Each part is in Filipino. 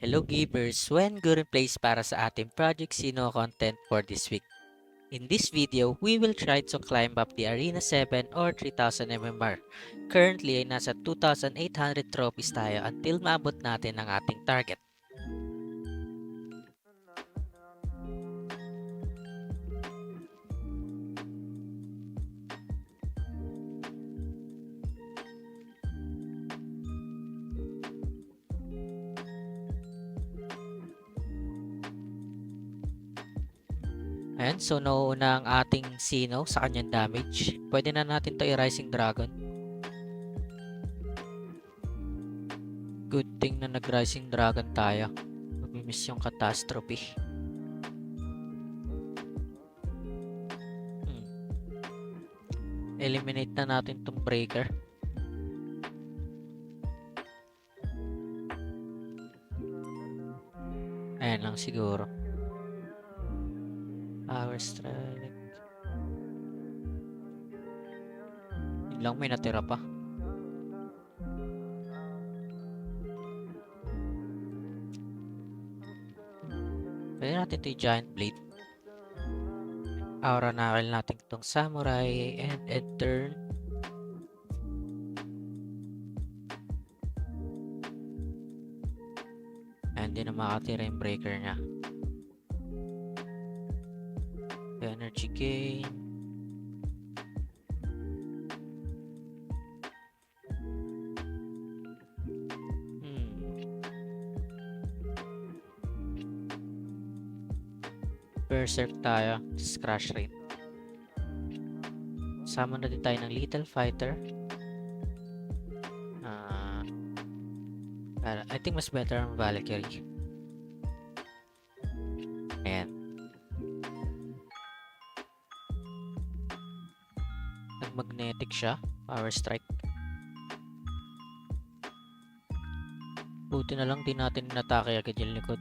Hello Givers! When good in place para sa ating Project Sino content for this week. In this video, we will try to climb up the Arena 7 or 3000 MMR. Currently ay nasa 2,800 trophies tayo until maabot natin ang ating target. Ayan, so nauuna ang ating Sino sa kanyang damage. Pwede na natin to i-Rising Dragon. Good thing na nag-Rising Dragon tayo. Mamimiss yung Catastrophe. Eliminate na natin tong Breaker. Ayan lang siguro. Power Strike. Yun lang, may natira pa. Pwede natin ito yung Giant Blade. Aura nakil natin itong Samurai and end turn. And di na makatira yung breaker niya. Energy gain. Berserk tayo. Crash rate. Sama na din tayo ng Little Fighter. I think mas better ang Valkyrie. Ayan. Nag-magnetic siya. Power Strike. Buti na lang din natin natake agad yung likod.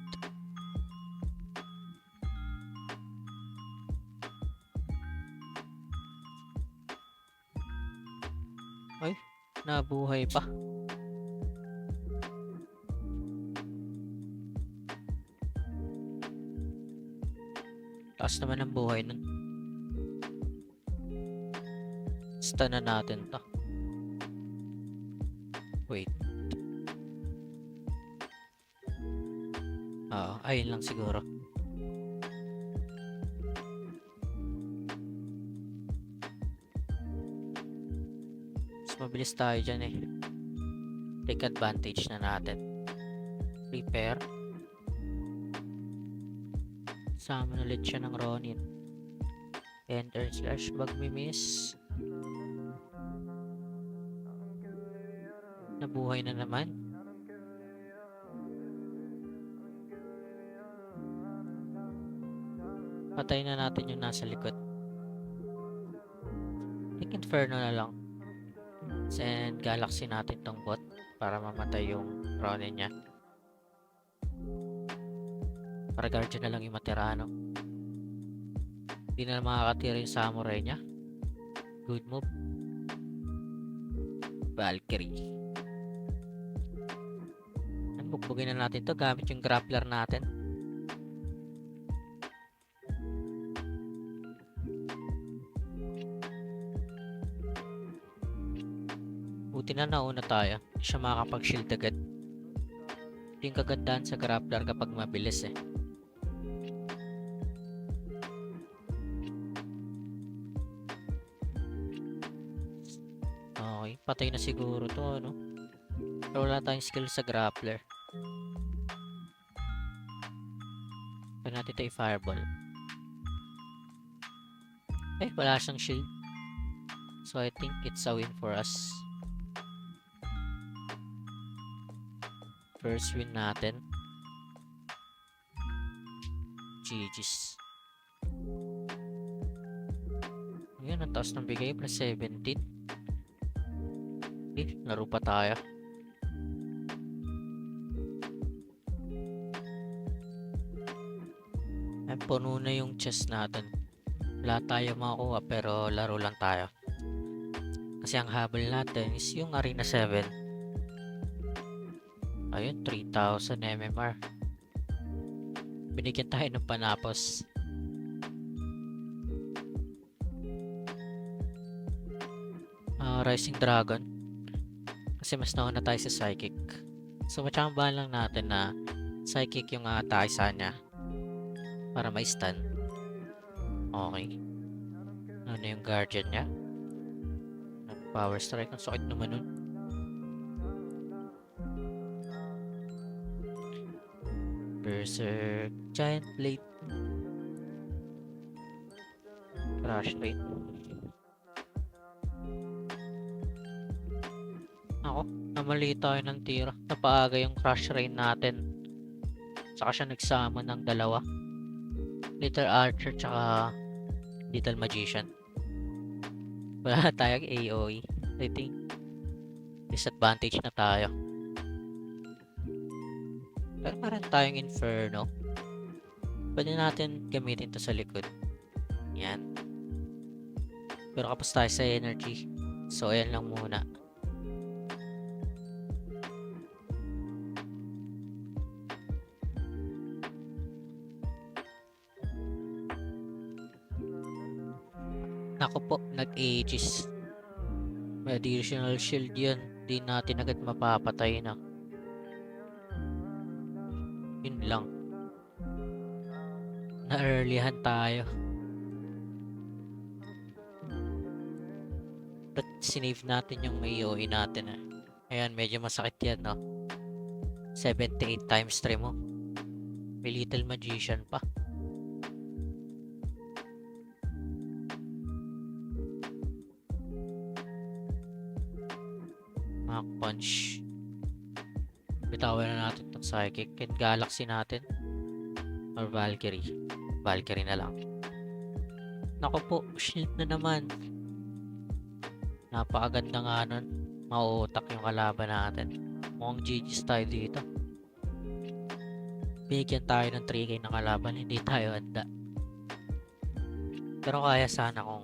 Ay, nabuhay pa. Taas naman ang buhay nun. Stun na natin to. Wait. Ayun lang siguro. Mas mabilis tayo dyan eh. Take advantage na natin. Prepare. Sama ulit siya ng Ronin. Enter slash magmi-miss. Nabuhay na naman. Patay na natin yung nasa likod. Think Inferno na lang. Send Galaxy natin tong bot para mamatay yung Ronin niya. Para Guardian na lang yung matira, no? Hindi na makakatira yung Samurai niya. Good move. Valkyrie. Bugbugin na natin to gamit yung grappler natin. Buti na nauna tayo. Hindi siya makakapag-shield agad. Ito yung kagandahan sa grappler kapag mabilis eh. Okay, patay na siguro to, no? Pero wala tayong skill sa grappler. Pwede natin ito i-fireball. Eh, wala siyang shield. So I think it's a win for us. First win natin. GG's. Ayan, ang taas ng bigay. Plus 17. Eh, laro pa tayo. Ay, puno na yung chest natin. Wala tayo makuha pero laro lang tayo. Kasi ang habol natin is yung Arena 7. Ayun, 3,000 MMR. Binigyan tayo ng panapos. Rising Dragon. Kasi mas nauna tayo sa Psychic. So matsambahan lang natin na Psychic yung atake sa kanya. Para ma-stun. Okay. Ano yung Guardian niya? Power Strike. Ang sakit naman nun. Berserk. Giant Blade. Crash Rate. Ako, namali tayo ng tira. Napaaga yung Crash Rain natin. Saka siya nagsama ng dalawa. Little Archer tsaka Little Magician. Wala tayong AoE. I think disadvantage na tayo. Pero meron tayong Inferno. Pwede natin gamitin to sa likod. Yan. Pero kapos tayo sa energy. So ayan lang muna. Ako po, nag-Aegis. May additional shield yun. Di natin agad mapapatay na. Yun lang. Na-earlyhan tayo. But sinave natin yung AoE natin. Ayan, medyo masakit yan, no? 78 times 3 mo. May Little Magician pa. Mach Punch. Bitawan na natin itong Psychic and Galaxy natin. Or Valkyrie. Valkyrie na lang. Naku po, shield na naman. Napakaganda nga nun. Mauutak yung kalaban natin. Mukhang GG's tayo dito. Bigyan tayo ng 3k ng kalaban. Hindi tayo handa. Pero kaya sana kung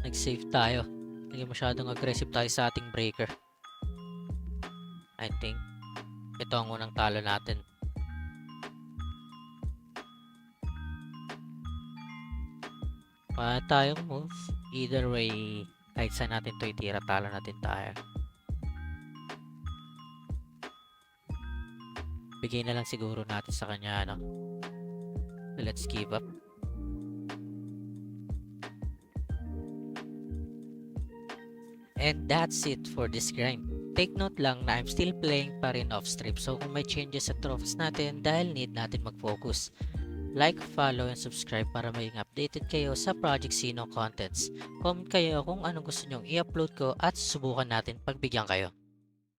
nag-save tayo. Hindi masyadong aggressive tayo sa ating breaker. I think ito ang unang talo natin. Tayong move. Either way, kahit saan natin to itira, talo natin tayo. Bigay na lang siguro natin sa kanya, no? Let's give up. And that's it for this grind. Take note lang na I'm still playing pa rin off stream, so kung may changes sa trophies natin dahil need natin mag-focus. Like, follow, and subscribe para maging updated kayo sa Project Sino contents. Comment kayo kung anong gusto nyong i-upload ko at susubukan natin pagbigyan kayo.